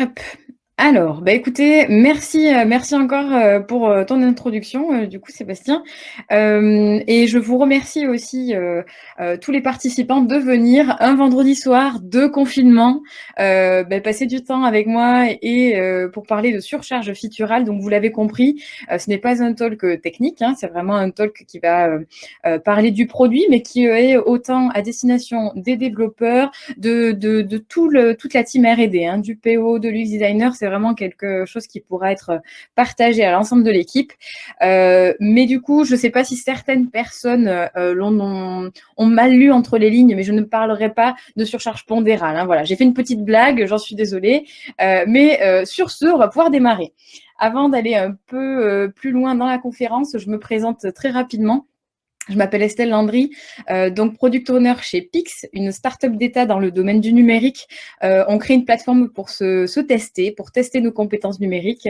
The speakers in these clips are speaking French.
Hop. Alors, bah, écoutez, merci encore, pour, ton introduction, du coup, Sébastien. Et je vous remercie aussi, tous les participants de venir un vendredi soir de confinement, passer du temps avec moi et pour parler de surcharge fiturale. Donc vous l'avez compris, ce n'est pas un talk, technique, hein, c'est vraiment un talk qui va, parler du produit, mais qui est autant à destination des développeurs, de toute la team R&D, hein, du PO, de l'UX designer. C'est vraiment quelque chose qui pourra être partagé à l'ensemble de l'équipe. Mais du coup, je ne sais pas si certaines personnes ont mal lu entre les lignes, mais je ne parlerai pas de surcharge pondérale, hein. Voilà, j'ai fait une petite blague, j'en suis désolée. Mais sur ce, on va pouvoir démarrer. Avant d'aller un peu plus loin dans la conférence, je me présente très rapidement. Je m'appelle Estelle Landry, donc product owner chez Pix, une start-up d'État dans le domaine du numérique. On crée une plateforme pour se tester, pour tester nos compétences numériques.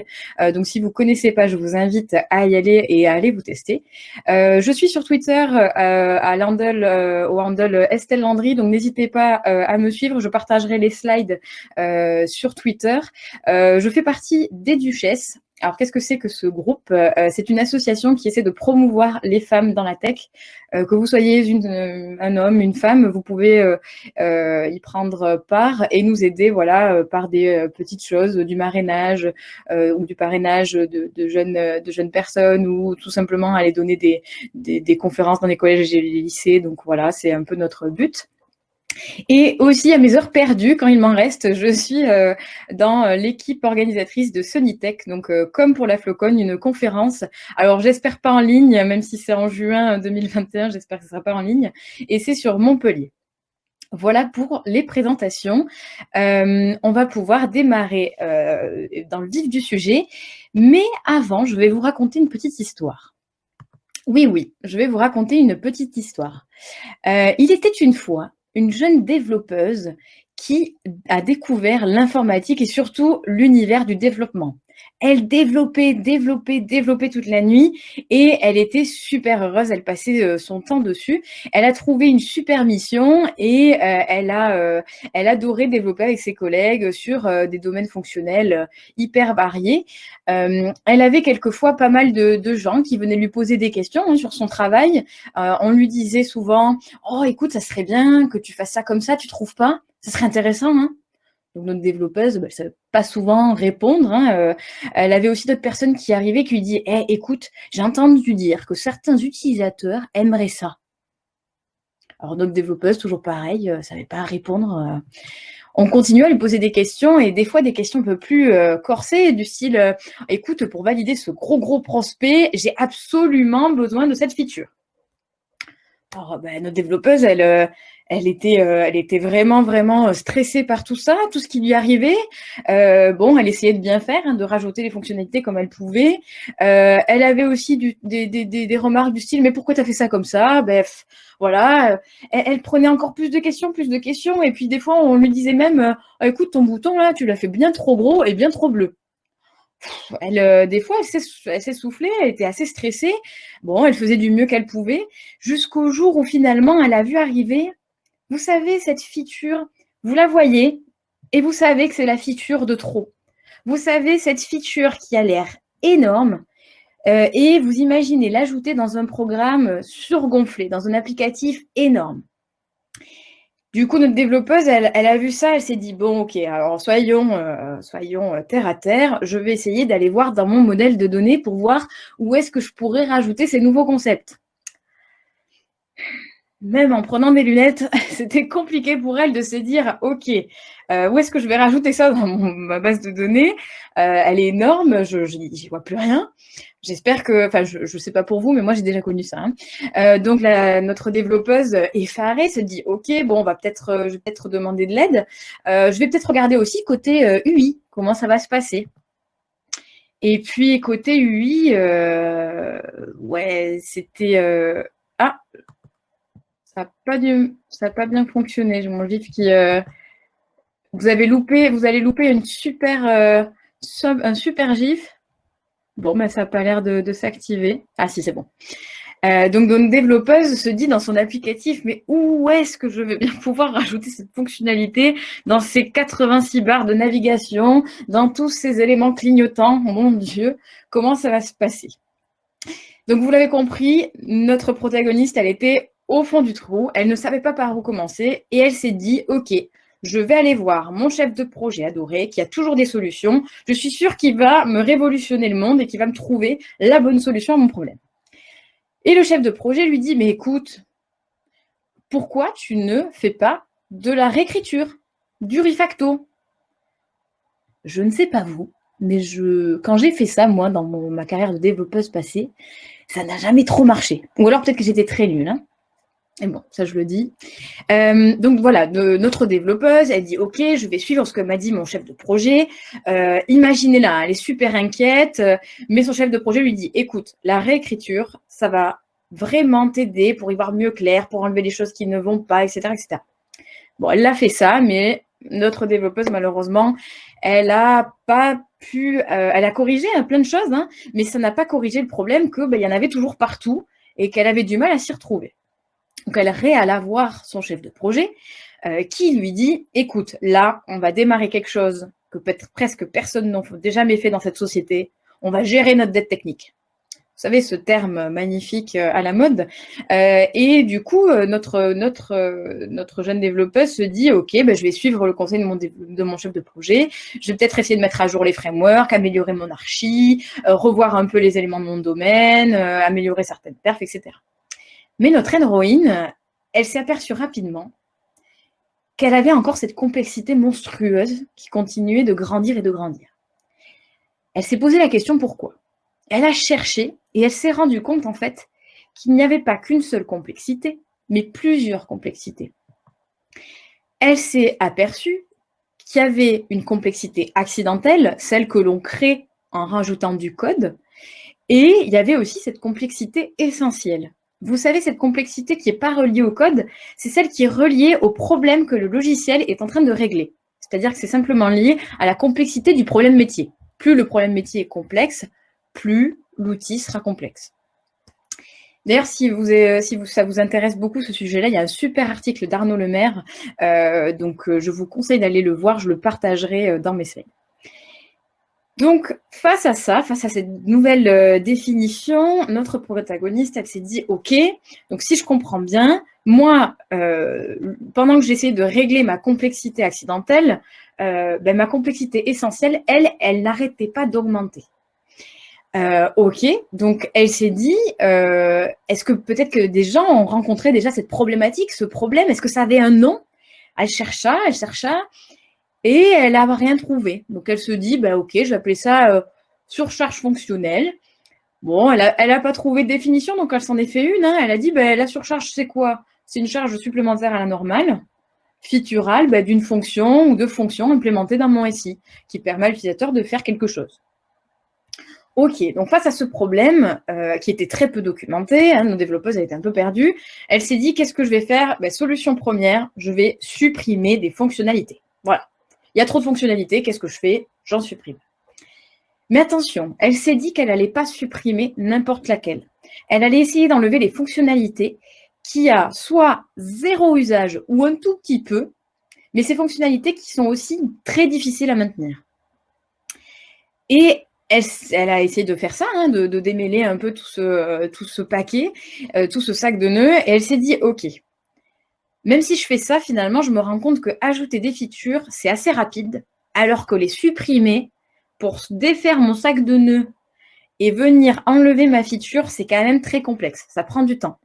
Donc si vous ne connaissez pas, je vous invite à y aller et à aller vous tester. Je suis sur Twitter au handle Estelle Landry, donc n'hésitez pas à me suivre. Je partagerai les slides sur Twitter. Je fais partie des Duchesses. Alors, qu'est-ce que c'est que ce groupe? C'est une association qui essaie de promouvoir les femmes dans la tech. Que vous soyez un homme, une femme, vous pouvez y prendre part et nous aider, voilà, par des petites choses, du marrainage ou du parrainage de jeunes personnes, ou tout simplement aller donner des conférences dans les collèges et les lycées. Donc voilà, c'est un peu notre but. Et aussi à mes heures perdues, quand il m'en reste, je suis dans l'équipe organisatrice de Sonitech. Donc, comme pour la Flocon, une conférence. Alors, j'espère pas en ligne, même si c'est en juin 2021, j'espère que ce sera pas en ligne. Et c'est sur Montpellier. Voilà pour les présentations. On va pouvoir démarrer dans le vif du sujet. Mais avant, je vais vous raconter une petite histoire. Oui, oui, je vais vous raconter une petite histoire. Il était une fois une jeune développeuse qui a découvert l'informatique et surtout l'univers du développement. Elle développait toute la nuit et elle était super heureuse, elle passait son temps dessus. Elle a trouvé une super mission et elle adorait développer avec ses collègues sur des domaines fonctionnels hyper variés. Elle avait quelquefois pas mal de gens qui venaient lui poser des questions, hein, sur son travail. On lui disait souvent: «Oh écoute, ça serait bien que tu fasses ça comme ça, tu trouves pas? Ça serait intéressant, hein?» Donc notre développeuse, elle savait pas souvent répondre, hein. Elle avait aussi d'autres personnes qui arrivaient, qui lui disaient: «Eh écoute, j'ai entendu dire que certains utilisateurs aimeraient ça». Alors notre développeuse, toujours pareil, savait pas répondre. On continue à lui poser des questions, et des fois des questions un peu plus corsées, du style écoute, pour valider ce gros prospect, j'ai absolument besoin de cette feature. Alors, notre développeuse, elle était vraiment stressée par tout ça, tout ce qui lui arrivait. Bon, elle essayait de bien faire, hein, de rajouter les fonctionnalités comme elle pouvait. Elle avait aussi des remarques du style: «Mais pourquoi tu as fait ça comme ça?» Voilà, elle prenait encore plus de questions, et puis des fois, on lui disait même: «Ah, écoute, ton bouton là, tu l'as fait bien trop gros et bien trop bleu». Des fois, elle s'essoufflait, elle était assez stressée. Bon, elle faisait du mieux qu'elle pouvait, jusqu'au jour où finalement elle a vu arriver, vous savez, cette feature, vous la voyez et vous savez que c'est la feature de trop. Vous savez, cette feature qui a l'air énorme, et vous imaginez l'ajouter dans un programme surgonflé, dans un applicatif énorme. Du coup, notre développeuse, elle a vu ça, elle s'est dit: «Bon, OK, alors soyons terre à terre. Je vais essayer d'aller voir dans mon modèle de données pour voir où est-ce que je pourrais rajouter ces nouveaux concepts». Même en prenant des lunettes, c'était compliqué pour elle de se dire: «OK, où est-ce que je vais rajouter ça dans ma base de données? Elle est énorme, j'y vois plus rien». J'espère que, enfin, je sais pas pour vous, mais moi j'ai déjà connu ça, hein. Donc notre développeuse effarée se dit: «OK, bon, je vais peut-être demander de l'aide. Je vais peut-être regarder aussi côté UI, comment ça va se passer». Et puis côté UI, ouais, c'était ah, ça a pas bien fonctionné. J'ai mon GIF qui vous allez louper un super GIF. Bon, ça a pas l'air de s'activer. Ah si, c'est bon. Donc notre développeuse se dit dans son applicatif, mais où est-ce que je vais bien pouvoir rajouter cette fonctionnalité dans ces 86 barres de navigation, dans tous ces éléments clignotants? Mon Dieu, comment ça va se passer? Donc vous l'avez compris, notre protagoniste, elle était au fond du trou, elle ne savait pas par où commencer et elle s'est dit, ok, je vais aller voir mon chef de projet adoré qui a toujours des solutions. Je suis sûre qu'il va me révolutionner le monde et qu'il va me trouver la bonne solution à mon problème. Et le chef de projet lui dit, mais écoute, pourquoi tu ne fais pas de la réécriture, du refacto? Je ne sais pas vous, mais quand j'ai fait ça, moi, dans ma carrière de développeuse passée, ça n'a jamais trop marché. Ou alors peut-être que j'étais très nulle. Hein. Et bon, ça je le dis. Donc voilà, notre développeuse, elle dit « Ok, je vais suivre ce que m'a dit mon chef de projet. » Imaginez-la, elle est super inquiète, mais son chef de projet lui dit « Écoute, la réécriture, ça va vraiment t'aider pour y voir mieux clair, pour enlever les choses qui ne vont pas, etc. etc. » Bon, elle a fait ça, mais notre développeuse, malheureusement, elle a pas pu... elle a corrigé plein de choses, hein, mais ça n'a pas corrigé le problème qu'il y en avait toujours partout et qu'elle avait du mal à s'y retrouver. Donc, elle réalla voir son chef de projet qui lui dit « Écoute, là, on va démarrer quelque chose que presque personne n'a jamais fait dans cette société. On va gérer notre dette technique. » Vous savez, ce terme magnifique à la mode. Et du coup, notre jeune développeuse se dit « Ok, je vais suivre le conseil de mon chef de projet. Je vais peut-être essayer de mettre à jour les frameworks, améliorer mon archi, revoir un peu les éléments de mon domaine, améliorer certaines perfs, etc. » Mais notre héroïne, elle s'est aperçue rapidement qu'elle avait encore cette complexité monstrueuse qui continuait de grandir et de grandir. Elle s'est posé la question pourquoi. Elle a cherché et elle s'est rendue compte en fait qu'il n'y avait pas qu'une seule complexité, mais plusieurs complexités. Elle s'est aperçue qu'il y avait une complexité accidentelle, celle que l'on crée en rajoutant du code, et il y avait aussi cette complexité essentielle. Vous savez, cette complexité qui n'est pas reliée au code, c'est celle qui est reliée au problème que le logiciel est en train de régler. C'est-à-dire que c'est simplement lié à la complexité du problème métier. Plus le problème métier est complexe, plus l'outil sera complexe. D'ailleurs, si ça vous intéresse beaucoup ce sujet-là, il y a un super article d'Arnaud Lemaire, donc je vous conseille d'aller le voir, je le partagerai dans mes slides. Donc, face à ça, face à cette nouvelle définition, notre protagoniste, elle s'est dit « Ok, donc si je comprends bien, moi, pendant que j'essaie de régler ma complexité accidentelle, ma complexité essentielle, elle n'arrêtait pas d'augmenter. » Ok, donc elle s'est dit est-ce que peut-être que des gens ont rencontré déjà cette problématique, ce problème? Est-ce que ça avait un nom? Elle chercha, et elle n'a rien trouvé. Donc elle se dit ok, je vais appeler ça surcharge fonctionnelle. Bon, elle a pas trouvé de définition, donc elle s'en est fait une. Hein. Elle a dit la surcharge, c'est quoi? C'est une charge supplémentaire à la normale, featurale d'une fonction ou de fonctions implémentées dans mon SI, qui permet à l'utilisateur de faire quelque chose. Ok, donc face à ce problème qui était très peu documenté, nos développeuses étaient un peu perdues, elle s'est dit qu'est-ce que je vais faire? Solution première, je vais supprimer des fonctionnalités. Voilà, il y a trop de fonctionnalités, qu'est-ce que je fais? J'en supprime. Mais attention, elle s'est dit qu'elle n'allait pas supprimer n'importe laquelle. Elle allait essayer d'enlever les fonctionnalités qui a soit zéro usage ou un tout petit peu, mais ces fonctionnalités qui sont aussi très difficiles à maintenir. Et elle a essayé de faire ça, hein, de démêler un peu tout ce paquet, tout ce sac de nœuds, et elle s'est dit, ok, même si je fais ça, finalement, je me rends compte que ajouter des features, c'est assez rapide, alors que les supprimer pour défaire mon sac de nœuds et venir enlever ma feature, c'est quand même très complexe, ça prend du temps.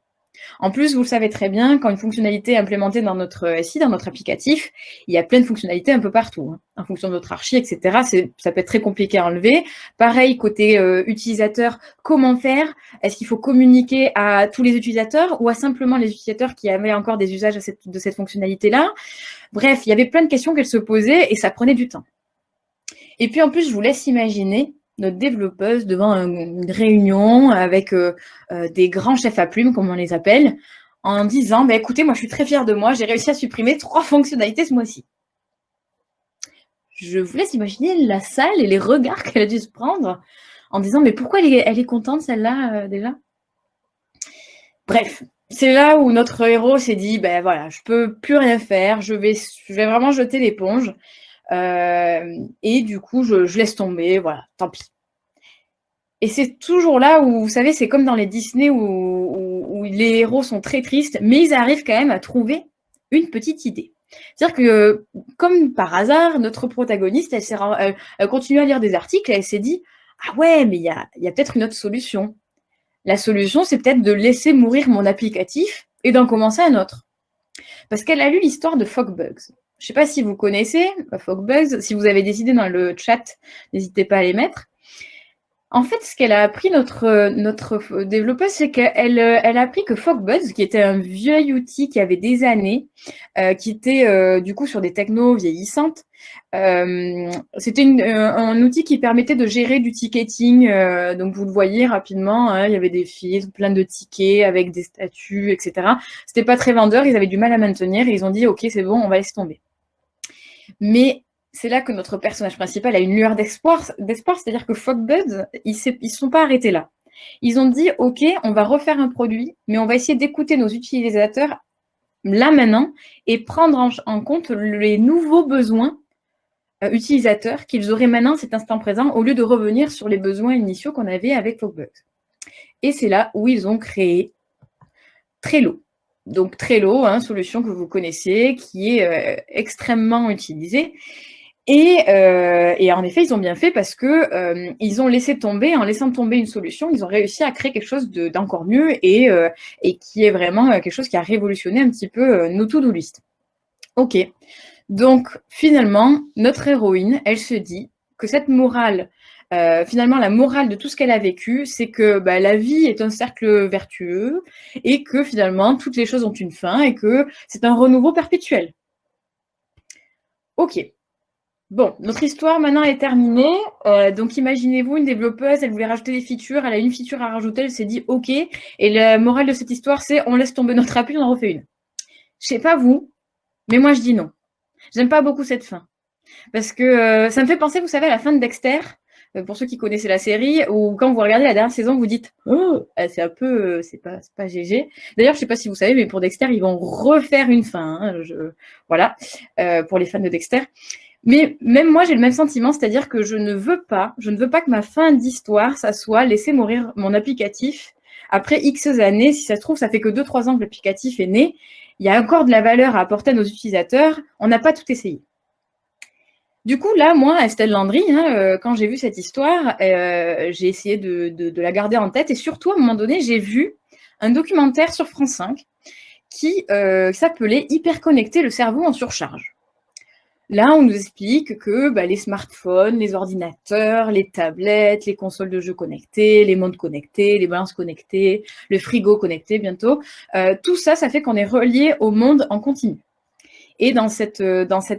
En plus, vous le savez très bien, quand une fonctionnalité est implémentée dans notre SI, dans notre applicatif, il y a plein de fonctionnalités un peu partout, hein, en fonction de notre archi, etc. Ça peut être très compliqué à enlever. Pareil, côté utilisateur, comment faire? Est-ce qu'il faut communiquer à tous les utilisateurs ou à simplement les utilisateurs qui avaient encore des usages de cette fonctionnalité-là? Bref, il y avait plein de questions qu'elle se posait et ça prenait du temps. Et puis en plus, je vous laisse imaginer notre développeuse devant une réunion avec des grands chefs à plumes, comme on les appelle, en disant écoutez, moi je suis très fière de moi, j'ai réussi à supprimer 3 fonctionnalités ce mois-ci. Je vous laisse imaginer la salle et les regards qu'elle a dû se prendre en disant mais pourquoi elle est contente celle-là déjà? Bref, c'est là où notre héros s'est dit, ben voilà, je peux plus rien faire, je vais vraiment jeter l'éponge. Et du coup, je laisse tomber, voilà, tant pis. Et c'est toujours là où, vous savez, c'est comme dans les Disney où les héros sont très tristes, mais ils arrivent quand même à trouver une petite idée. C'est-à-dire que, comme par hasard, notre protagoniste, elle continue à lire des articles et elle s'est dit, ah ouais, mais il y a peut-être une autre solution. La solution, c'est peut-être de laisser mourir mon applicatif et d'en commencer un autre. Parce qu'elle a lu l'histoire de Fogbugs. Je ne sais pas si vous connaissez Fogbugs. Si vous avez des idées dans le chat, n'hésitez pas à les mettre. En fait, ce qu'elle a appris, notre développeuse, c'est qu'elle a appris que Fogbugs, qui était un vieil outil qui avait des années, qui était du coup sur des technos vieillissantes, c'était un outil qui permettait de gérer du ticketing. Donc, vous le voyez rapidement, hein, il y avait des fils, plein de tickets avec des statuts, etc. C'était pas très vendeur, ils avaient du mal à maintenir et ils ont dit, OK, c'est bon, on va laisser tomber. Mais c'est là que notre personnage principal a une lueur d'espoir, c'est-à-dire que Fogbuds, ils ne sont pas arrêtés là. Ils ont dit, OK, on va refaire un produit, mais on va essayer d'écouter nos utilisateurs là maintenant et prendre en compte les nouveaux besoins utilisateurs qu'ils auraient maintenant cet instant présent au lieu de revenir sur les besoins initiaux qu'on avait avec Fogbugs. Et c'est là où ils ont créé Trello. Donc Trello, hein, solution que vous connaissez, qui est extrêmement utilisée. Et en effet, ils ont bien fait parce que ils ont laissé tomber, en laissant tomber une solution, ils ont réussi à créer quelque chose d'encore mieux et qui est vraiment quelque chose qui a révolutionné un petit peu nos to-do list. Ok, donc finalement, notre héroïne, elle se dit que cette morale, finalement, la morale de tout ce qu'elle a vécu, c'est que la vie est un cercle vertueux et que finalement, toutes les choses ont une fin et que c'est un renouveau perpétuel. Ok. Bon, notre histoire maintenant est terminée. Donc imaginez-vous une développeuse, elle voulait rajouter des features, elle a une feature à rajouter, elle s'est dit OK. Et la morale de cette histoire, c'est on laisse tomber notre appli, on en refait une. Je sais pas vous, mais moi je dis non. J'aime pas beaucoup cette fin. Parce que ça me fait penser, vous savez, à la fin de Dexter, pour ceux qui connaissaient la série, où quand vous regardez la dernière saison, vous dites oh, c'est un peu, c'est pas GG. D'ailleurs, je sais pas si vous savez, mais pour Dexter, ils vont refaire une fin. Hein, voilà, pour les fans de Dexter. Mais même moi, j'ai le même sentiment, c'est-à-dire que je ne veux pas que ma fin d'histoire, ça soit laisser mourir mon applicatif après X années. Si ça se trouve, ça fait que 2-3 ans que l'applicatif est né. Il y a encore de la valeur à apporter à nos utilisateurs. On n'a pas tout essayé. Du coup, là, moi, Estelle Landry, hein, quand j'ai vu cette histoire, j'ai essayé de la garder en tête. Et surtout, à un moment donné, j'ai vu un documentaire sur France 5 qui s'appelait « Hyperconnecter le cerveau en surcharge ». Là, on nous explique que les smartphones, les ordinateurs, les tablettes, les consoles de jeux connectées, les montres connectées, les balances connectées, le frigo connecté bientôt, tout ça, ça fait qu'on est relié au monde en continu. Et dans cette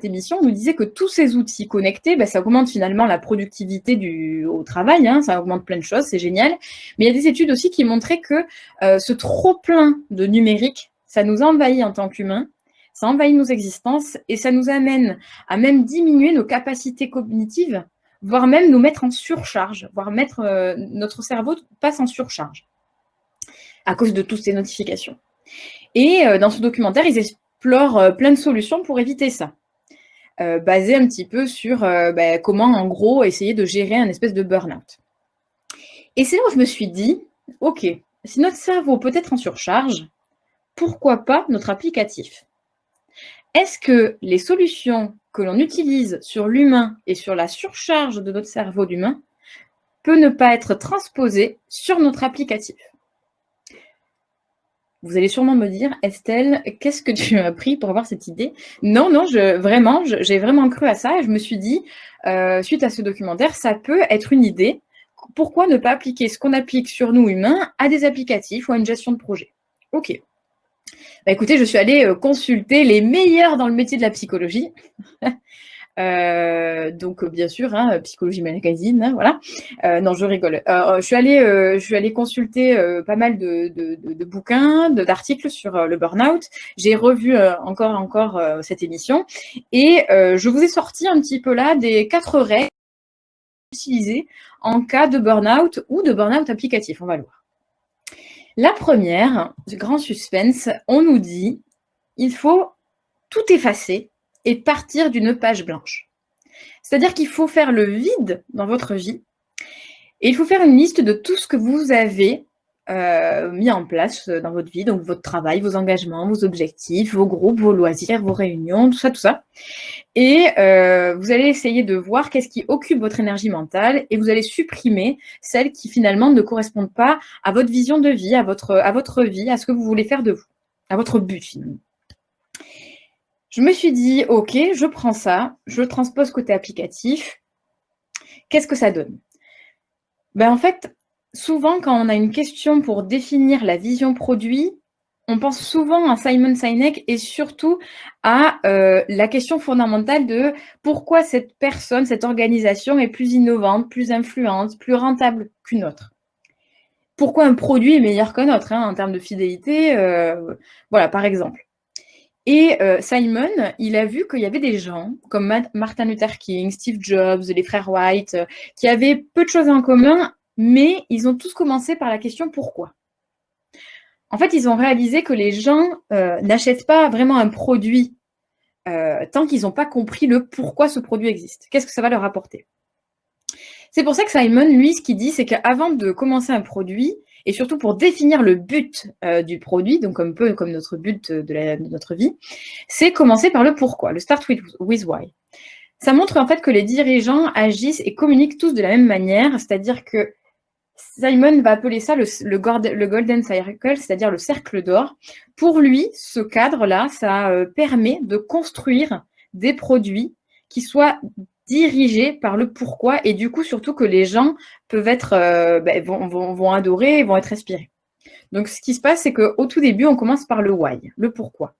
émission, on nous disait que tous ces outils connectés, ça augmente finalement la productivité au travail, hein, ça augmente plein de choses, c'est génial. Mais il y a des études aussi qui montraient que ce trop-plein de numérique, ça nous envahit en tant qu'humains, ça envahit nos existences et ça nous amène à même diminuer nos capacités cognitives, voire même nous mettre en surcharge, voire notre cerveau passe en surcharge à cause de toutes ces notifications. Et dans ce documentaire, ils explorent plein de solutions pour éviter ça, basées un petit peu sur comment, en gros, essayer de gérer un espèce de burn-out. Et c'est là où je me suis dit, OK, si notre cerveau peut être en surcharge, pourquoi pas notre applicatif ? Est-ce que les solutions que l'on utilise sur l'humain et sur la surcharge de notre cerveau d'humain peut ne pas être transposées sur notre applicatif ? Vous allez sûrement me dire, Estelle, qu'est-ce que tu as appris pour avoir cette idée ? Non, j'ai vraiment cru à ça et je me suis dit, suite à ce documentaire, ça peut être une idée. Pourquoi ne pas appliquer ce qu'on applique sur nous humains à des applicatifs ou à une gestion de projet ? Ok. Écoutez, je suis allée consulter les meilleurs dans le métier de la psychologie. Donc, bien sûr, hein, Psychologie Magazine, hein, voilà. Non, je rigole. Je suis allée consulter pas mal de bouquins, d'articles sur le burn-out. J'ai revu encore cette émission et je vous ai sorti un petit peu là des 4 règles utilisées en cas de burn-out ou de burn-out applicatif. On va le voir. La première, du grand suspense, on nous dit, il faut tout effacer et partir d'une page blanche. C'est-à-dire qu'il faut faire le vide dans votre vie et il faut faire une liste de tout ce que vous avez mis en place dans votre vie, donc votre travail, vos engagements, vos objectifs, vos groupes, vos loisirs, vos réunions, tout ça, tout ça. Et vous allez essayer de voir qu'est-ce qui occupe votre énergie mentale et vous allez supprimer celles qui finalement ne correspondent pas à votre vision de vie, à votre vie, à ce que vous voulez faire de vous, à votre but finalement. Je me suis dit, ok, je prends ça, je le transpose côté applicatif. Qu'est-ce que ça donne? Ben, en fait, souvent quand on a une question pour définir la vision produit, on pense souvent à Simon Sinek et surtout à la question fondamentale de pourquoi cette personne, cette organisation est plus innovante, plus influente, plus rentable qu'une autre. Pourquoi un produit est meilleur qu'un autre en termes de fidélité, voilà, par exemple. Et Simon, il a vu qu'il y avait des gens comme Martin Luther King, Steve Jobs, les frères White, qui avaient peu de choses en commun, mais ils ont tous commencé par la question pourquoi. En fait, ils ont réalisé que les gens n'achètent pas vraiment un produit tant qu'ils n'ont pas compris le pourquoi ce produit existe. Qu'est-ce que ça va leur apporter? C'est pour ça que Simon, lui, ce qu'il dit, c'est qu'avant de commencer un produit, et surtout pour définir le but du produit, donc un peu comme notre but de notre vie, c'est commencer par le pourquoi, le start with why. Ça montre en fait que les dirigeants agissent et communiquent tous de la même manière, c'est-à-dire que Simon va appeler ça le Golden Circle, c'est-à-dire le cercle d'or. Pour lui, ce cadre-là, ça permet de construire des produits qui soient dirigés par le pourquoi et du coup, surtout que les gens peuvent être, vont adorer et vont être inspirés. Donc, ce qui se passe, c'est qu'au tout début, on commence par le why, le pourquoi.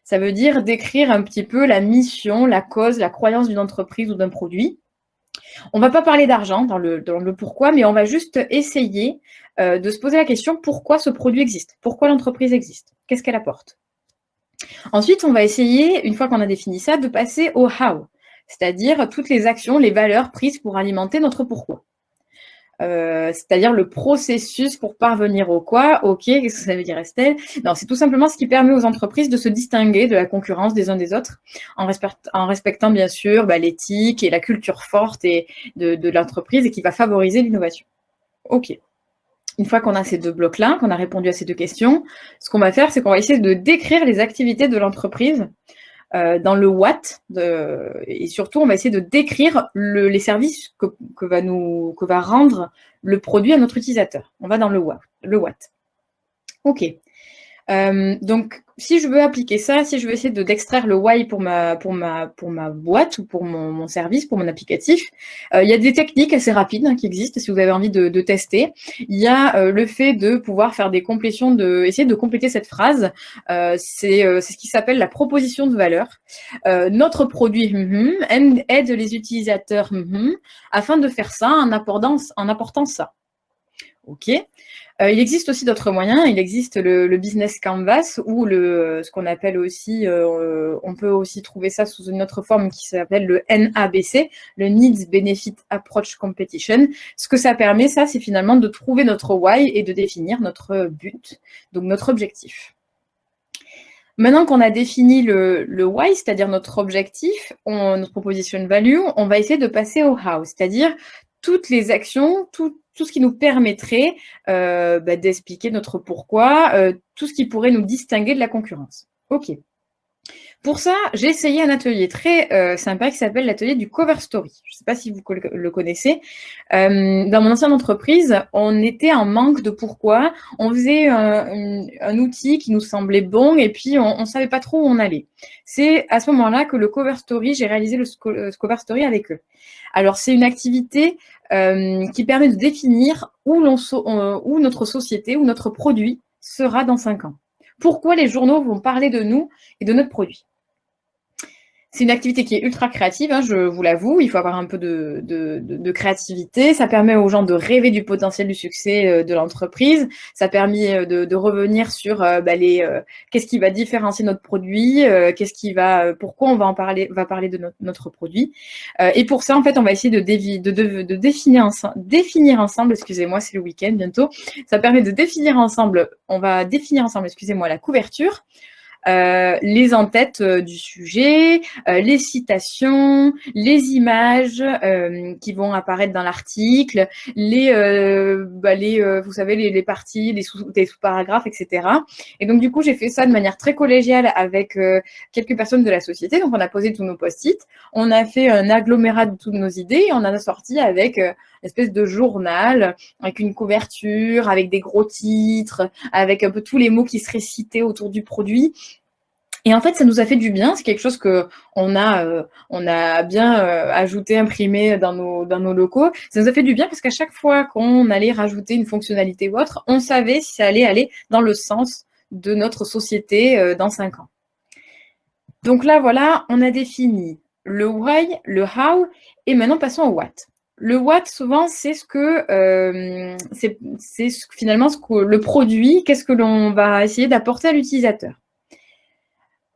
Ça veut dire décrire un petit peu la mission, la cause, la croyance d'une entreprise ou d'un produit. On ne va pas parler d'argent dans le pourquoi, mais on va juste essayer de se poser la question pourquoi ce produit existe, pourquoi l'entreprise existe, qu'est-ce qu'elle apporte. Ensuite, on va essayer, une fois qu'on a défini ça, de passer au how, c'est-à-dire toutes les actions, les valeurs prises pour alimenter notre pourquoi. C'est-à-dire le processus pour parvenir au quoi. Ok, qu'est-ce que ça veut dire, Estelle? Non, c'est tout simplement ce qui permet aux entreprises de se distinguer de la concurrence des uns des autres, en respectant bien sûr l'éthique et la culture forte de l'entreprise et qui va favoriser l'innovation. Ok. Une fois qu'on a ces deux blocs-là, qu'on a répondu à ces deux questions, ce qu'on va faire, c'est qu'on va essayer de décrire les activités de l'entreprise dans le what, et surtout, on va essayer de décrire les services que va rendre le produit à notre utilisateur. On va dans le what. OK. Donc, si je veux appliquer ça, si je veux essayer d'extraire le why pour ma boîte ou pour mon service, pour mon applicatif, il y a des techniques assez rapides qui existent si vous avez envie de tester. Il y a le fait de pouvoir faire des complétions, essayer de compléter cette phrase. C'est ce qui s'appelle la proposition de valeur. Notre produit aide les utilisateurs afin de faire ça en apportant ça. OK. Il existe aussi d'autres moyens. Il existe le business canvas ou ce qu'on appelle aussi, on peut aussi trouver ça sous une autre forme qui s'appelle le NABC, le Needs Benefit Approach Competition. Ce que ça permet, ça, c'est finalement de trouver notre why et de définir notre but, donc notre objectif. Maintenant qu'on a défini le why, c'est-à-dire notre objectif, notre proposition value, on va essayer de passer au how, c'est-à-dire toutes les actions, tout ce qui nous permettrait d'expliquer notre pourquoi, tout ce qui pourrait nous distinguer de la concurrence. OK. Pour ça, j'ai essayé un atelier très sympa qui s'appelle l'atelier du cover story. Je ne sais pas si vous le connaissez. Dans mon ancienne entreprise, on était en manque de pourquoi. On faisait un outil qui nous semblait bon et puis on ne savait pas trop où on allait. C'est à ce moment-là que le cover story, j'ai réalisé le cover story avec eux. Alors, c'est une activité qui permet de définir où notre société, où notre produit sera dans 5 ans. Pourquoi les journaux vont parler de nous et de notre produit. C'est une activité qui est ultra créative, hein, je vous l'avoue. Il faut avoir un peu de créativité. Ça permet aux gens de rêver du potentiel du succès de l'entreprise. Ça permet de revenir sur qu'est-ce qui va différencier notre produit, pourquoi on va parler de notre produit. Et pour ça, en fait, on va essayer de définir ensemble, excusez-moi, c'est le week-end bientôt. Ça permet de définir ensemble, on va définir ensemble, excusez-moi, la couverture. Les en-têtes du sujet, les citations, les images qui vont apparaître dans l'article, vous savez, les parties, les sous-paragraphes, etc. Et donc, du coup, j'ai fait ça de manière très collégiale avec quelques personnes de la société. Donc, on a posé tous nos post-it, on a fait un agglomérat de toutes nos idées et on en a sorti avec une espèce de journal, avec une couverture, avec des gros titres, avec un peu tous les mots qui seraient cités autour du produit. Et en fait, ça nous a fait du bien. C'est quelque chose que on a bien ajouté, imprimé dans nos locaux. Ça nous a fait du bien parce qu'à chaque fois qu'on allait rajouter une fonctionnalité ou autre, on savait si ça allait aller dans le sens de notre société dans 5 ans. Donc là, voilà, on a défini le why, le how, et maintenant passons au what. Le what, souvent, c'est finalement le produit, qu'est-ce que l'on va essayer d'apporter à l'utilisateur.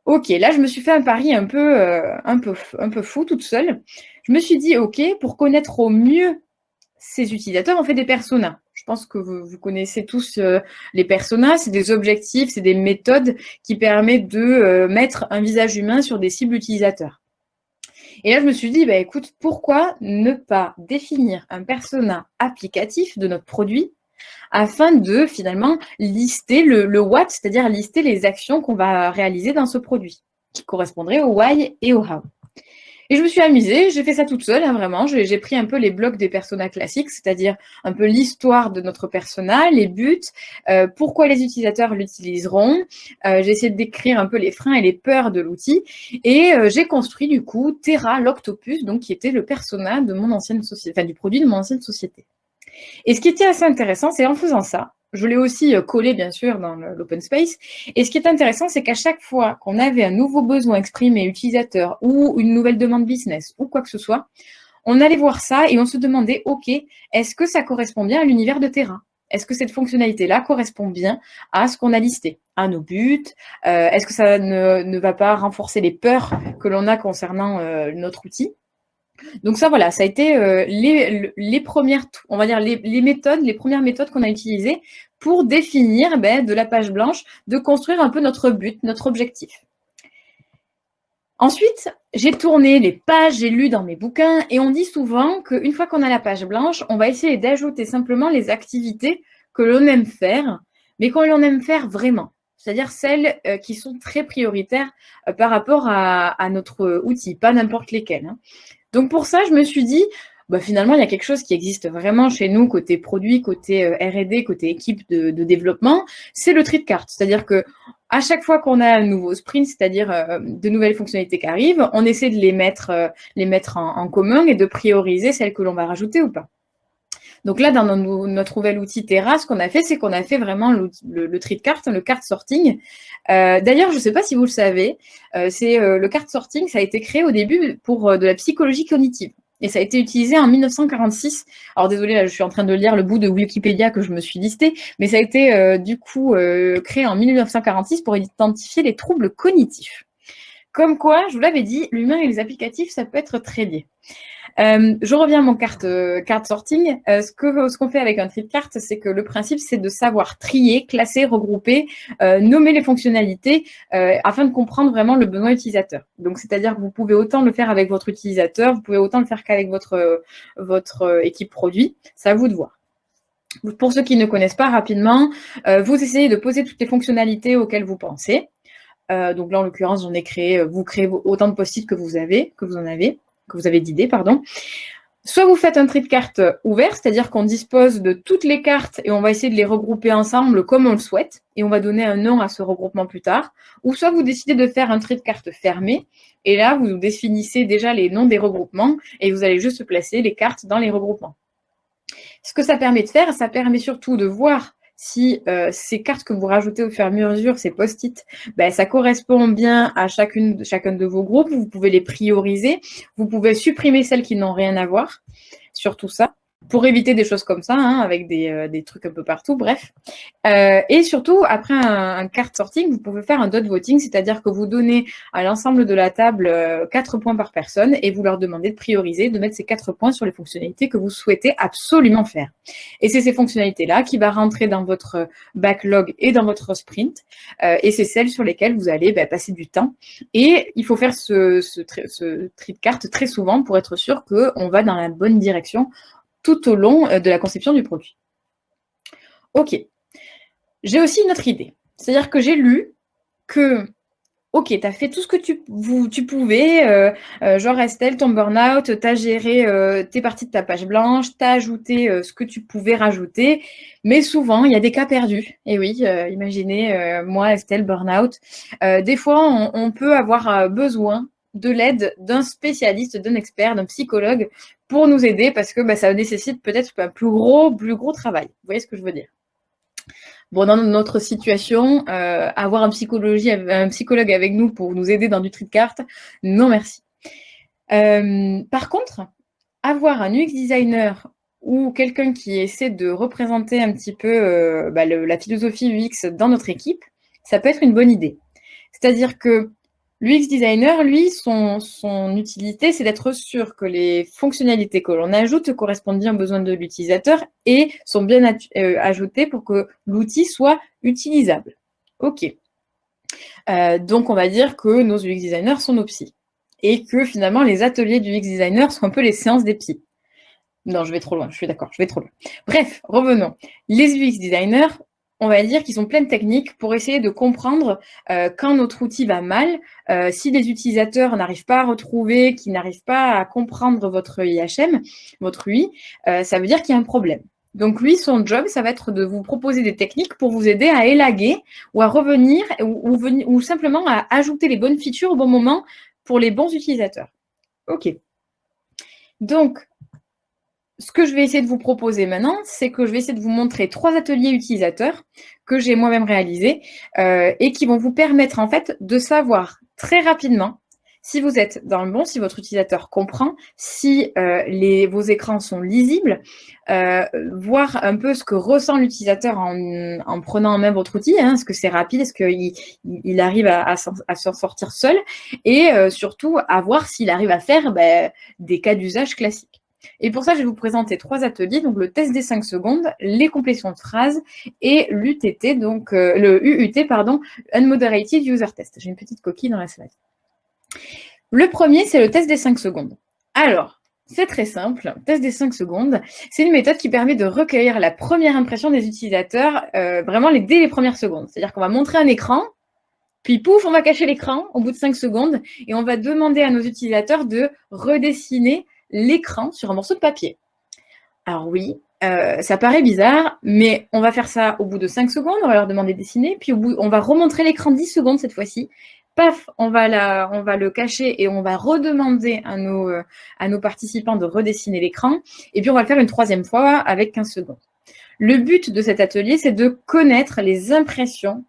Ok, là, je me suis fait un pari un peu fou toute seule. Je me suis dit, ok, pour connaître au mieux ces utilisateurs, on fait des personas. Je pense que vous connaissez tous les personas. C'est des objectifs, c'est des méthodes qui permettent de mettre un visage humain sur des cibles utilisateurs. Et là, je me suis dit, écoute, pourquoi ne pas définir un persona applicatif de notre produit afin de finalement lister le what, c'est-à-dire lister les actions qu'on va réaliser dans ce produit, qui correspondraient au why et au how. Et je me suis amusée, j'ai fait ça toute seule, hein, vraiment. J'ai pris un peu les blocs des personas classiques, c'est-à-dire un peu l'histoire de notre persona, les buts, pourquoi les utilisateurs l'utiliseront. J'ai essayé de décrire un peu les freins et les peurs de l'outil. Et j'ai construit du coup Terra, l'Octopus, donc qui était le persona de mon ancienne société, enfin du produit de mon ancienne société. Et ce qui était assez intéressant, c'est en faisant ça, je l'ai aussi collé bien sûr dans l'open space, et ce qui est intéressant, c'est qu'à chaque fois qu'on avait un nouveau besoin exprimé utilisateur ou une nouvelle demande business ou quoi que ce soit, on allait voir ça et on se demandait, ok, est-ce que ça correspond bien à l'univers de Terra? Est-ce que cette fonctionnalité-là correspond bien à ce qu'on a listé, à nos buts? Est-ce que ça ne va pas renforcer les peurs que l'on a concernant notre outil? Donc ça, voilà, ça a été les premières, on va dire les premières méthodes qu'on a utilisées pour définir de la page blanche, de construire un peu notre but, notre objectif. Ensuite, j'ai tourné les pages, j'ai lu dans mes bouquins et on dit souvent qu'une fois qu'on a la page blanche, on va essayer d'ajouter simplement les activités que l'on aime faire, mais qu'on l'on aime faire vraiment. C'est-à-dire celles qui sont très prioritaires par rapport à notre outil, pas n'importe lesquelles, hein. Donc pour ça, je me suis dit, finalement, il y a quelque chose qui existe vraiment chez nous, côté produit, côté R&D, côté équipe de développement, c'est le tri de cartes. C'est-à-dire que à chaque fois qu'on a un nouveau sprint, c'est-à-dire de nouvelles fonctionnalités qui arrivent, on essaie de les mettre en commun et de prioriser celles que l'on va rajouter ou pas. Donc là, dans notre nouvel outil Terra, ce qu'on a fait, c'est qu'on a fait vraiment le tri de cartes, le card sorting. D'ailleurs, je ne sais pas si vous le savez, le card sorting, ça a été créé au début pour de la psychologie cognitive. Et ça a été utilisé en 1946. Alors désolé, là, je suis en train de lire le bout de Wikipédia que je me suis listé, mais ça a été créé en 1946 pour identifier les troubles cognitifs. Comme quoi, je vous l'avais dit, l'humain et les applicatifs, ça peut être très lié. Je reviens à mon card sorting. Ce qu'on fait avec un tri de cartes, c'est que le principe, c'est de savoir trier, classer, regrouper, nommer les fonctionnalités afin de comprendre vraiment le besoin utilisateur. Donc, c'est-à-dire que vous pouvez autant le faire avec votre utilisateur, vous pouvez autant le faire qu'avec votre équipe produit. C'est à vous de voir. Pour ceux qui ne connaissent pas rapidement, vous essayez de poser toutes les fonctionnalités auxquelles vous pensez. Donc là, en l'occurrence, vous créez autant de post-it que vous avez d'idées, pardon. Soit vous faites un tri de cartes ouvert, c'est-à-dire qu'on dispose de toutes les cartes et on va essayer de les regrouper ensemble comme on le souhaite et on va donner un nom à ce regroupement plus tard. Ou soit vous décidez de faire un tri de cartes fermé et là, vous définissez déjà les noms des regroupements et vous allez juste placer les cartes dans les regroupements. Ce que ça permet de faire, ça permet surtout de voir si ces cartes que vous rajoutez au fur et à mesure, ces post-it, ben, ça correspond bien à chacun de vos groupes. Vous pouvez les prioriser. Vous pouvez supprimer celles qui n'ont rien à voir. Surtout ça, pour éviter des choses comme ça, hein, avec des trucs un peu partout, bref. Et surtout, après un card sorting, vous pouvez faire un dot voting, c'est-à-dire que vous donnez à l'ensemble de la table 4 points par personne et vous leur demandez de prioriser, de mettre ces 4 points sur les fonctionnalités que vous souhaitez absolument faire. Et c'est ces fonctionnalités-là qui vont rentrer dans votre backlog et dans votre sprint, et c'est celles sur lesquelles vous allez passer du temps. Et il faut faire ce tri de cartes très souvent pour être sûr qu'on va dans la bonne direction tout au long de la conception du produit. Ok. J'ai aussi une autre idée. C'est-à-dire que j'ai lu que, ok, tu as fait tout ce que tu pouvais, genre Estelle, ton burn-out, tu as géré tes parties de ta page blanche, tu as ajouté ce que tu pouvais rajouter, mais souvent, il y a des cas perdus. Et oui, imaginez, moi, Estelle, burn-out. Des fois, on peut avoir besoin de l'aide d'un spécialiste, d'un expert, d'un psychologue pour nous aider parce que ça nécessite peut-être un plus gros travail. Vous voyez ce que je veux dire? Bon, dans notre situation, avoir un psychologue avec nous pour nous aider dans du tri de cartes, non merci. Par contre, avoir un UX designer ou quelqu'un qui essaie de représenter un petit peu la philosophie UX dans notre équipe, ça peut être une bonne idée. C'est-à-dire que l'UX designer, lui, son utilité, c'est d'être sûr que les fonctionnalités que l'on ajoute correspondent bien aux besoins de l'utilisateur et sont bien ajoutées pour que l'outil soit utilisable. Ok. Donc, on va dire que nos UX designers sont nos psys et que finalement, les ateliers du UX designer sont un peu les séances des psys. Non, je vais trop loin, je suis d'accord, je vais trop loin. Bref, revenons. Les UX designers, on va dire qu'ils sont plein de techniques pour essayer de comprendre quand notre outil va mal, si les utilisateurs n'arrivent pas à retrouver, qui n'arrivent pas à comprendre votre IHM, votre UI, ça veut dire qu'il y a un problème. Donc lui, son job, ça va être de vous proposer des techniques pour vous aider à élaguer ou à revenir ou simplement à ajouter les bonnes features au bon moment pour les bons utilisateurs. Ok. Donc, ce que je vais essayer de vous proposer maintenant, c'est que je vais essayer de vous montrer 3 ateliers utilisateurs que j'ai moi-même réalisés et qui vont vous permettre en fait de savoir très rapidement si vous êtes dans le bon, si votre utilisateur comprend, si vos écrans sont lisibles, voir un peu ce que ressent l'utilisateur en prenant en main votre outil, hein, est-ce que c'est rapide, est-ce qu'il arrive à s'en sortir seul et surtout à voir s'il arrive à faire des cas d'usage classiques. Et pour ça, je vais vous présenter 3 ateliers, donc le test des 5 secondes, les complétions de phrases et l'UTT, donc le UUT, pardon, Unmoderated User Test. J'ai une petite coquille dans la slide. Le premier, c'est le test des 5 secondes. Alors, c'est très simple. Le test des 5 secondes, c'est une méthode qui permet de recueillir la première impression des utilisateurs vraiment dès les premières secondes. C'est-à-dire qu'on va montrer un écran, puis pouf, on va cacher l'écran au bout de 5 secondes et on va demander à nos utilisateurs de redessiner l'écran sur un morceau de papier. Alors oui, ça paraît bizarre, mais on va faire ça au bout de 5 secondes, on va leur demander de dessiner, puis on va remontrer l'écran 10 secondes cette fois-ci. Paf, on va le cacher et on va redemander à nos participants de redessiner l'écran. Et puis on va le faire une 3e fois avec 15 secondes. Le but de cet atelier, c'est de connaître les impressions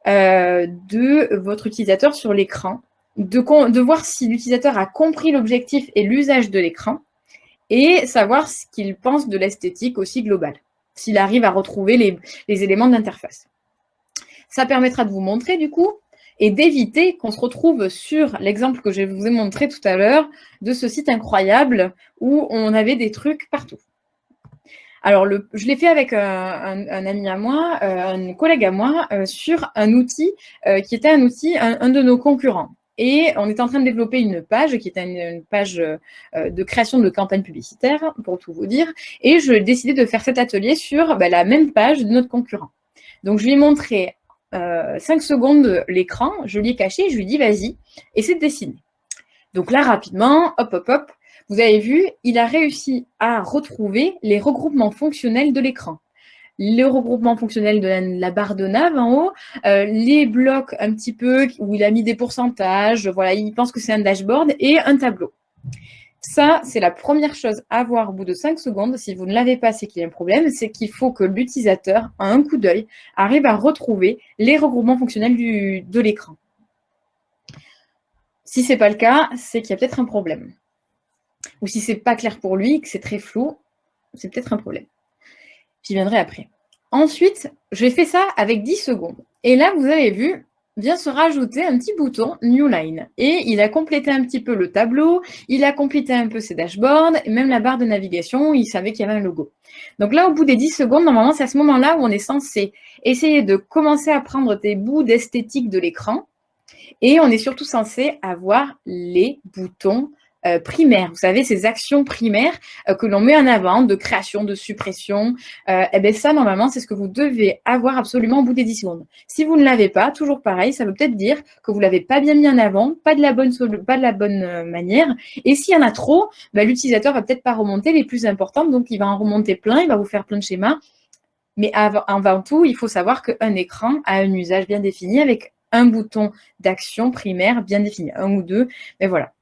de votre utilisateur sur l'écran, de voir si l'utilisateur a compris l'objectif et l'usage de l'écran, et savoir ce qu'il pense de l'esthétique aussi globale, s'il arrive à retrouver les éléments d'interface. Ça permettra de vous montrer du coup, et d'éviter qu'on se retrouve sur l'exemple que je vous ai montré tout à l'heure, de ce site incroyable où on avait des trucs partout. Alors, je l'ai fait avec un ami à moi, un collègue à moi, sur un outil qui était un de nos concurrents. Et on était en train de développer une page qui était une page de création de campagne publicitaire, pour tout vous dire. Et je décidé de faire cet atelier sur la même page de notre concurrent. Donc, je lui ai montré 5 secondes l'écran, je lui ai caché, je lui ai dit, vas-y, essaie de dessiner. Donc là, rapidement, hop, hop, hop, vous avez vu, il a réussi à retrouver les regroupements fonctionnels de l'écran. Le regroupement fonctionnel de la barre de nav en haut, les blocs un petit peu où il a mis des pourcentages, voilà, il pense que c'est un dashboard et un tableau. Ça, c'est la première chose à voir au bout de 5 secondes. Si vous ne l'avez pas, c'est qu'il y a un problème. C'est qu'il faut que l'utilisateur, à un coup d'œil, arrive à retrouver les regroupements fonctionnels de l'écran. Si ce n'est pas le cas, c'est qu'il y a peut-être un problème. Ou si ce n'est pas clair pour lui, que c'est très flou, c'est peut-être un problème. J'y viendrai après. Ensuite, j'ai fait ça avec 10 secondes. Et là, vous avez vu, vient se rajouter un petit bouton New Line. Et il a complété un petit peu le tableau, il a complété un peu ses dashboards, et même la barre de navigation, il savait qu'il y avait un logo. Donc là, au bout des 10 secondes, normalement, c'est à ce moment-là où on est censé essayer de commencer à prendre des bouts d'esthétique de l'écran. Et on est surtout censé avoir les boutons primaires. Vous savez, ces actions primaires que l'on met en avant, de création, de suppression. Et bien ça, normalement, c'est ce que vous devez avoir absolument au bout des 10 secondes. Si vous ne l'avez pas, toujours pareil, ça veut peut-être dire que vous ne l'avez pas bien mis en avant, pas de la bonne manière. Et s'il y en a trop, ben, l'utilisateur va peut-être pas remonter les plus importantes, donc il va en remonter plein, il va vous faire plein de schémas. Mais avant tout, il faut savoir qu'un écran a un usage bien défini avec un bouton d'action primaire bien défini, un ou deux, mais voilà.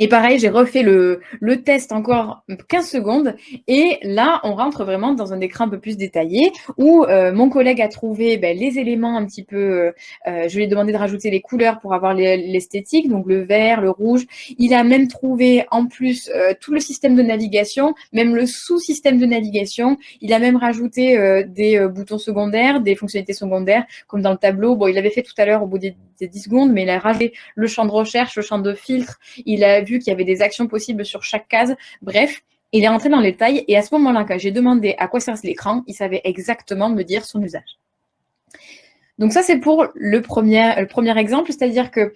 Et pareil, j'ai refait le test encore 15 secondes. Et là, on rentre vraiment dans un écran un peu plus détaillé où mon collègue a trouvé les éléments un petit peu… je lui ai demandé de rajouter les couleurs pour avoir l'esthétique, donc le vert, le rouge. Il a même trouvé en plus tout le système de navigation, même le sous-système de navigation. Il a même rajouté des boutons secondaires, des fonctionnalités secondaires, comme dans le tableau. Bon, il l'avait fait tout à l'heure au bout des 10 secondes, mais il a rajouté le champ de recherche, le champ de filtre. Il a vu qu'il y avait des actions possibles sur chaque case. Bref, il est rentré dans les détails et à ce moment-là, quand j'ai demandé à quoi sert l'écran, il savait exactement me dire son usage. Donc ça, c'est pour le premier exemple, c'est-à-dire que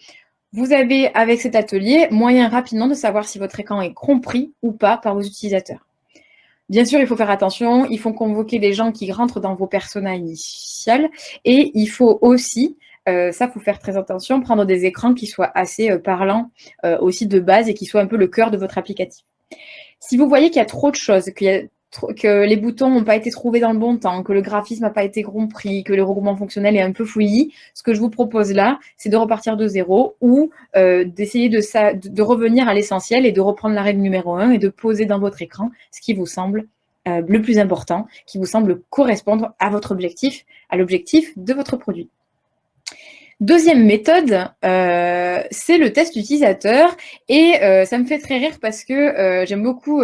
vous avez, avec cet atelier, moyen rapidement de savoir si votre écran est compris ou pas par vos utilisateurs. Bien sûr, il faut faire attention, il faut convoquer les gens qui rentrent dans vos personas initiales et il faut aussi, ça, il faut faire très attention, prendre des écrans qui soient assez parlants aussi de base et qui soient un peu le cœur de votre applicatif. Si vous voyez qu'il y a trop de choses, que les boutons n'ont pas été trouvés dans le bon temps, que le graphisme n'a pas été compris, que le regroupement fonctionnel est un peu fouillis, ce que je vous propose là, c'est de repartir de zéro ou d'essayer de revenir à l'essentiel et de reprendre la règle numéro 1 et de poser dans votre écran ce qui vous semble le plus important, qui vous semble correspondre à votre objectif, à l'objectif de votre produit. Deuxième méthode, c'est le test utilisateur et ça me fait très rire parce que j'aime beaucoup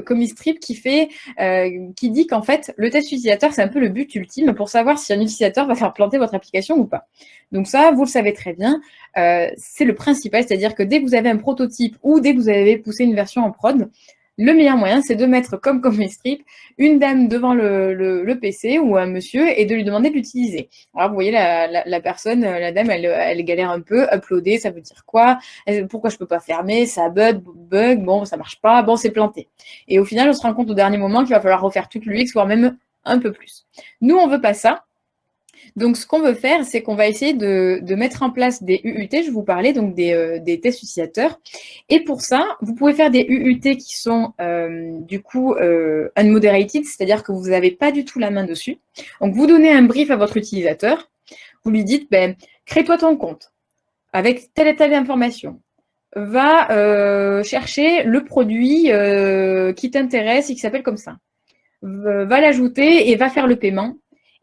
Comistrip qui dit qu'en fait le test utilisateur c'est un peu le but ultime pour savoir si un utilisateur va faire planter votre application ou pas. Donc ça, vous le savez très bien, c'est le principal, c'est-à-dire que dès que vous avez un prototype ou dès que vous avez poussé une version en prod, le meilleur moyen, c'est de mettre, comme Comistrip, une dame devant le PC ou un monsieur et de lui demander de l'utiliser. Alors, vous voyez, la personne, la dame, elle galère un peu. Uploader, ça veut dire quoi? Pourquoi je peux pas fermer? Ça bug, bon, ça marche pas, bon, c'est planté. Et au final, on se rend compte au dernier moment qu'il va falloir refaire toute l'UX, voire même un peu plus. Nous, on veut pas ça. Donc, ce qu'on veut faire, c'est qu'on va essayer de mettre en place des UUT, je vous parlais, donc des tests utilisateurs. Et pour ça, vous pouvez faire des UUT qui sont du coup unmoderated, c'est-à-dire que vous n'avez pas du tout la main dessus. Donc, vous donnez un brief à votre utilisateur. Vous lui dites, crée-toi ton compte avec telle et telle information. Va chercher le produit qui t'intéresse et qui s'appelle comme ça. Va l'ajouter et va faire le paiement.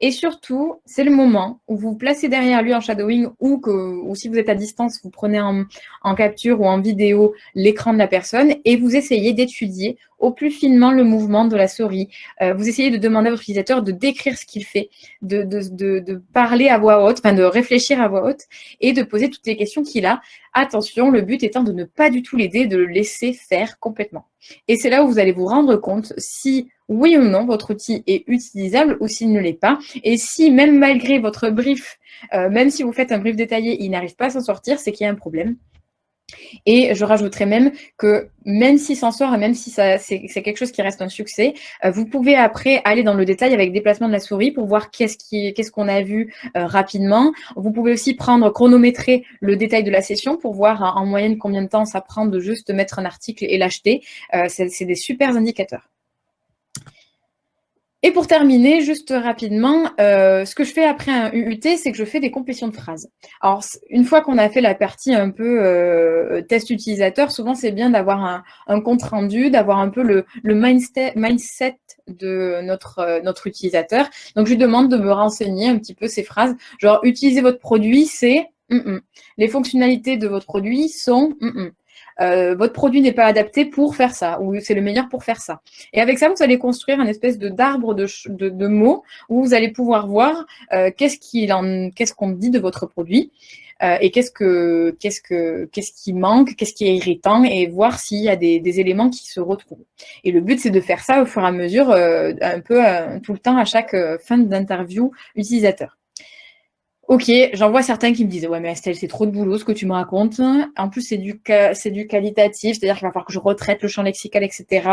Et surtout, c'est le moment où vous vous placez derrière lui en shadowing ou si vous êtes à distance, vous prenez en capture ou en vidéo l'écran de la personne et vous essayez d'étudier au plus finement le mouvement de la souris. Vous essayez de demander à votre utilisateur de décrire ce qu'il fait, de parler à voix haute, enfin de réfléchir à voix haute et de poser toutes les questions qu'il a. Attention, le but étant de ne pas du tout l'aider, de le laisser faire complètement. Et c'est là où vous allez vous rendre compte si oui ou non votre outil est utilisable ou s'il ne l'est pas. Et si même malgré votre brief, même si vous faites un brief détaillé, il n'arrive pas à s'en sortir, c'est qu'il y a un problème. Et je rajouterais même que même s'il s'en sort et même si c'est quelque chose qui reste un succès, vous pouvez après aller dans le détail avec déplacement de la souris pour voir qu'est-ce qu'on a vu rapidement. Vous pouvez aussi chronométrer le détail de la session pour voir en moyenne combien de temps ça prend de juste mettre un article et l'acheter. C'est des super indicateurs. Et pour terminer, juste rapidement, ce que je fais après un UUT, c'est que je fais des complétions de phrases. Alors, une fois qu'on a fait la partie un peu test utilisateur, souvent c'est bien d'avoir un compte rendu, d'avoir un peu le mindset de notre utilisateur. Donc, je lui demande de me renseigner un petit peu ces phrases. Genre, utiliser votre produit, c'est les fonctionnalités de votre produit sont votre produit n'est pas adapté pour faire ça, ou c'est le meilleur pour faire ça. Et avec ça, vous allez construire un espèce d'arbre de mots où vous allez pouvoir voir qu'est-ce qu'on dit de votre produit et qu'est-ce qui manque, qu'est-ce qui est irritant, et voir s'il y a des éléments qui se retrouvent. Et le but, c'est de faire ça au fur et à mesure, un peu tout le temps à chaque fin d'interview utilisateur. Ok, j'en vois certains qui me disent « Ouais, mais Estelle, c'est trop de boulot ce que tu me racontes. En plus, c'est du qualitatif, c'est-à-dire qu'il va falloir que je retraite le champ lexical, etc. »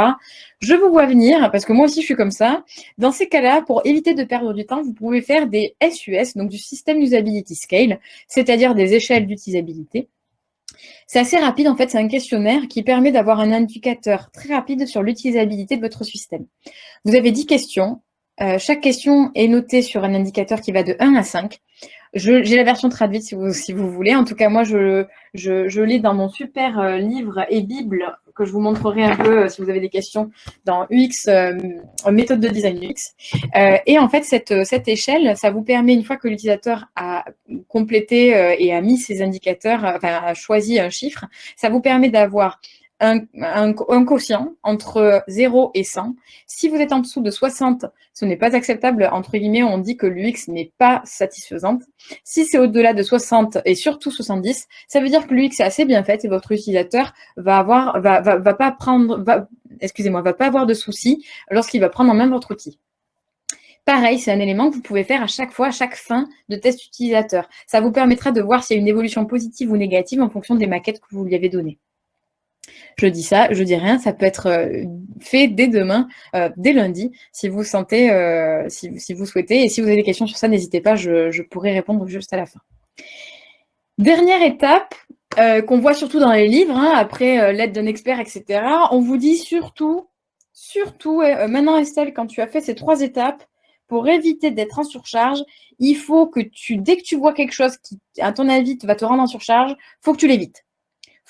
Je vous vois venir, parce que moi aussi, je suis comme ça. Dans ces cas-là, pour éviter de perdre du temps, vous pouvez faire des SUS, donc du System Usability Scale, c'est-à-dire des échelles d'utilisabilité. C'est assez rapide, en fait, c'est un questionnaire qui permet d'avoir un indicateur très rapide sur l'utilisabilité de votre système. Vous avez 10 questions. Chaque question est notée sur un indicateur qui va de 1 à 5. J'ai la version traduite si vous voulez. En tout cas, moi, je lis dans mon super livre et Bible que je vous montrerai un peu si vous avez des questions dans UX, méthode de design UX. Et en fait, cette échelle, ça vous permet, une fois que l'utilisateur a complété et a mis ses indicateurs, enfin, a choisi un chiffre, ça vous permet d'avoir un quotient entre 0 et 100. Si vous êtes en dessous de 60, ce n'est pas acceptable. Entre guillemets, on dit que l'UX n'est pas satisfaisante. Si c'est au-delà de 60 et surtout 70, ça veut dire que l'UX est assez bien fait et votre utilisateur va pas avoir de soucis lorsqu'il va prendre en main votre outil. Pareil, c'est un élément que vous pouvez faire à chaque fois, à chaque fin de test utilisateur. Ça vous permettra de voir s'il y a une évolution positive ou négative en fonction des maquettes que vous lui avez données. Je dis ça, je dis rien, ça peut être fait dès demain, dès lundi, si vous sentez, si vous souhaitez. Et si vous avez des questions sur ça, n'hésitez pas, je pourrai répondre juste à la fin. Dernière étape qu'on voit surtout dans les livres, hein, après l'aide d'un expert, etc. On vous dit surtout, maintenant Estelle, quand tu as fait ces 3 étapes, pour éviter d'être en surcharge, il faut que dès que tu vois quelque chose qui, à ton avis, va te rendre en surcharge, il faut que tu l'évites.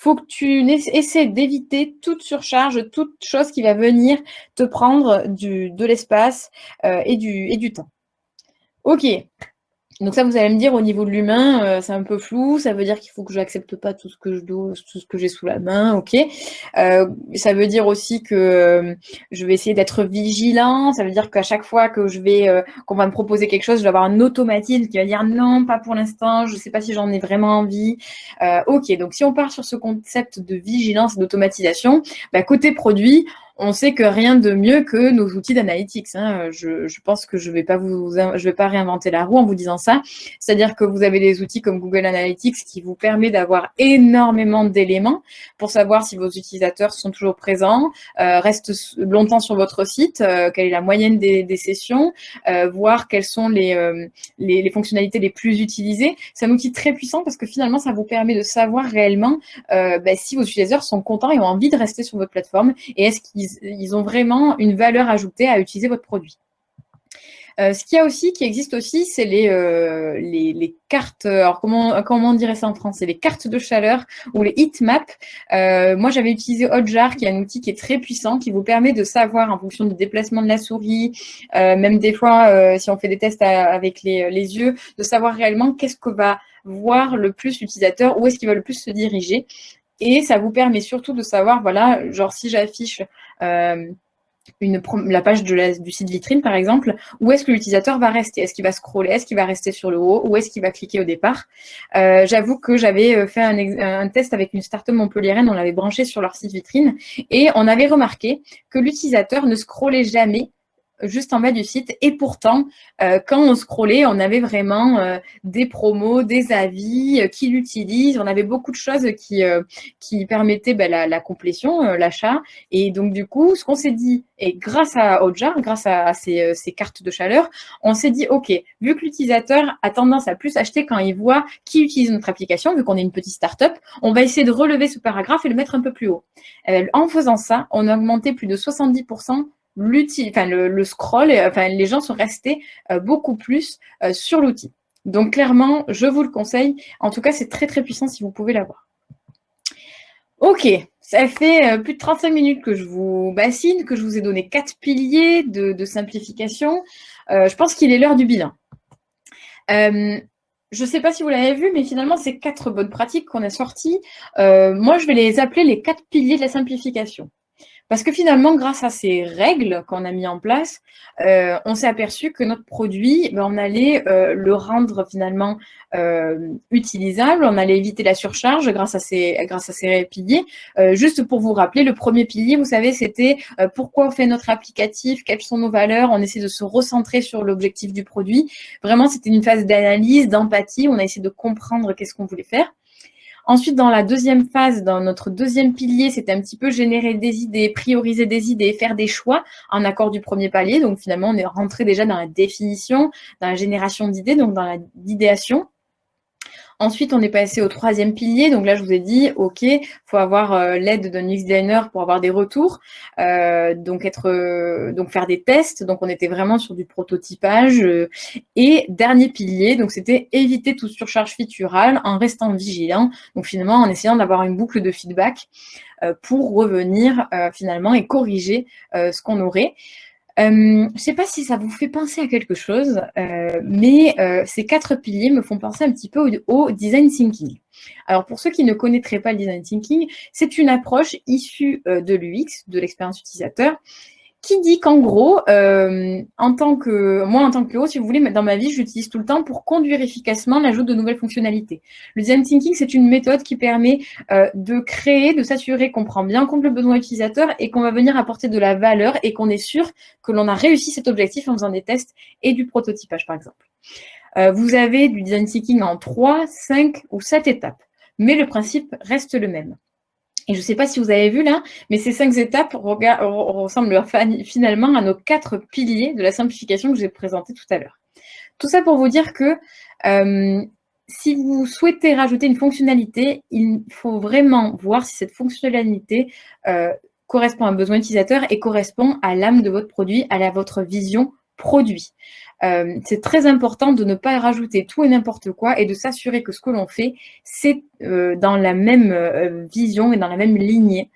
Faut que tu essaies d'éviter toute surcharge, toute chose qui va venir te prendre de l'espace et du temps. Ok, donc ça, vous allez me dire, au niveau de l'humain, c'est un peu flou, ça veut dire qu'il faut que je n'accepte pas tout ce que j'ai sous la main, ok. Ça veut dire aussi que je vais essayer d'être vigilant, ça veut dire qu'à chaque fois que qu'on va me proposer quelque chose, je vais avoir un automatisme qui va dire non, pas pour l'instant, je ne sais pas si j'en ai vraiment envie. Ok, donc si on part sur ce concept de vigilance et d'automatisation, côté produit, on sait que rien de mieux que nos outils d'analytics. Hein. Je pense que je vais pas réinventer la roue en vous disant ça. C'est-à-dire que vous avez des outils comme Google Analytics qui vous permet d'avoir énormément d'éléments pour savoir si vos utilisateurs sont toujours présents, restent longtemps sur votre site, quelle est la moyenne des sessions, voir quelles sont les fonctionnalités les plus utilisées. C'est un outil très puissant parce que finalement, ça vous permet de savoir réellement si vos utilisateurs sont contents et ont envie de rester sur votre plateforme et est-ce qu'ils ont vraiment une valeur ajoutée à utiliser votre produit. Ce qui existe aussi, c'est les cartes. Alors comment on dirait ça en français? Les cartes de chaleur ou les heat maps. Moi, j'avais utilisé Hotjar, qui est un outil qui est très puissant, qui vous permet de savoir en fonction du déplacement de la souris, même des fois, si on fait des tests avec les yeux, de savoir réellement qu'est-ce que va voir le plus l'utilisateur, où est-ce qu'il va le plus se diriger. Et ça vous permet surtout de savoir, voilà, genre si j'affiche la page du site vitrine, par exemple, où est-ce que l'utilisateur va rester? Est-ce qu'il va scroller? Est-ce qu'il va rester sur le haut? Ou est-ce qu'il va cliquer au départ? J'avoue que j'avais fait un test avec une start-up montpelliéraine, on l'avait branché sur leur site vitrine, et on avait remarqué que l'utilisateur ne scrollait jamais juste en bas du site. Et pourtant, quand on scrollait, on avait vraiment des promos, des avis, qui l'utilisent. On avait beaucoup de choses qui permettaient la complétion, l'achat. Et donc, du coup, ce qu'on s'est dit, et grâce à Hotjar, grâce à ces cartes de chaleur, on s'est dit, OK, vu que l'utilisateur a tendance à plus acheter quand il voit qui utilise notre application, vu qu'on est une petite start-up, on va essayer de relever ce paragraphe et le mettre un peu plus haut. En faisant ça, on a augmenté plus de 70% le scroll, les gens sont restés beaucoup plus sur l'outil. Donc clairement, je vous le conseille. En tout cas, c'est très très puissant si vous pouvez l'avoir. Ok, ça fait plus de 35 minutes que je vous bassine, que je vous ai donné 4 piliers de simplification. Je pense qu'il est l'heure du bilan. Je ne sais pas si vous l'avez vu, mais finalement, ces 4 bonnes pratiques qu'on a sorties, moi, je vais les appeler les 4 piliers de la simplification. Parce que finalement, grâce à ces règles qu'on a mis en place, on s'est aperçu que notre produit, on allait le rendre finalement utilisable, on allait éviter la surcharge grâce à ces piliers. Juste pour vous rappeler, le premier pilier, vous savez, c'était pourquoi on fait notre applicatif, quelles sont nos valeurs, on essaie de se recentrer sur l'objectif du produit. Vraiment, c'était une phase d'analyse, d'empathie, on a essayé de comprendre qu'est-ce qu'on voulait faire. Ensuite, dans la deuxième phase, dans notre deuxième pilier, c'était un petit peu générer des idées, prioriser des idées, faire des choix en accord du premier palier. Donc finalement, on est rentré déjà dans la définition, dans la génération d'idées, donc dans l'idéation. Ensuite, on est passé au troisième pilier. Donc là, je vous ai dit, OK, il faut avoir l'aide d'un UX designer pour avoir des retours, donc faire des tests. Donc, on était vraiment sur du prototypage. Et dernier pilier, donc c'était éviter toute surcharge featurale en restant vigilant. Donc finalement, en essayant d'avoir une boucle de feedback pour revenir finalement et corriger ce qu'on aurait. Je ne sais pas si ça vous fait penser à quelque chose, mais ces 4 piliers me font penser un petit peu au design thinking. Alors, pour ceux qui ne connaîtraient pas le design thinking, c'est une approche issue de l'UX, de l'expérience utilisateur, qui dit qu'en gros, en tant que PO, si vous voulez, dans ma vie, j'utilise tout le temps pour conduire efficacement l'ajout de nouvelles fonctionnalités. Le design thinking, c'est une méthode qui permet de créer, de s'assurer qu'on prend bien en compte le besoin utilisateur et qu'on va venir apporter de la valeur et qu'on est sûr que l'on a réussi cet objectif en faisant des tests et du prototypage, par exemple. Vous avez du design thinking en 3, 5 ou 7 étapes, mais le principe reste le même. Et je ne sais pas si vous avez vu là, mais ces 5 étapes ressemblent finalement à nos 4 piliers de la simplification que j'ai présentés tout à l'heure. Tout ça pour vous dire que si vous souhaitez rajouter une fonctionnalité, il faut vraiment voir si cette fonctionnalité correspond à un besoin utilisateur et correspond à l'âme de votre produit, à votre vision produit. C'est très important de ne pas rajouter tout et n'importe quoi et de s'assurer que ce que l'on fait, c'est dans la même vision et dans la même lignée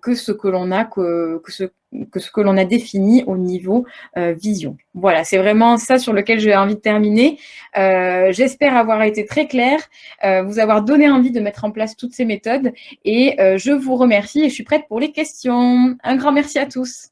que ce que l'on a, que ce que l'on a défini au niveau vision. Voilà, c'est vraiment ça sur lequel j'ai envie de terminer. J'espère avoir été très claire, vous avoir donné envie de mettre en place toutes ces méthodes et je vous remercie et je suis prête pour les questions. Un grand merci à tous.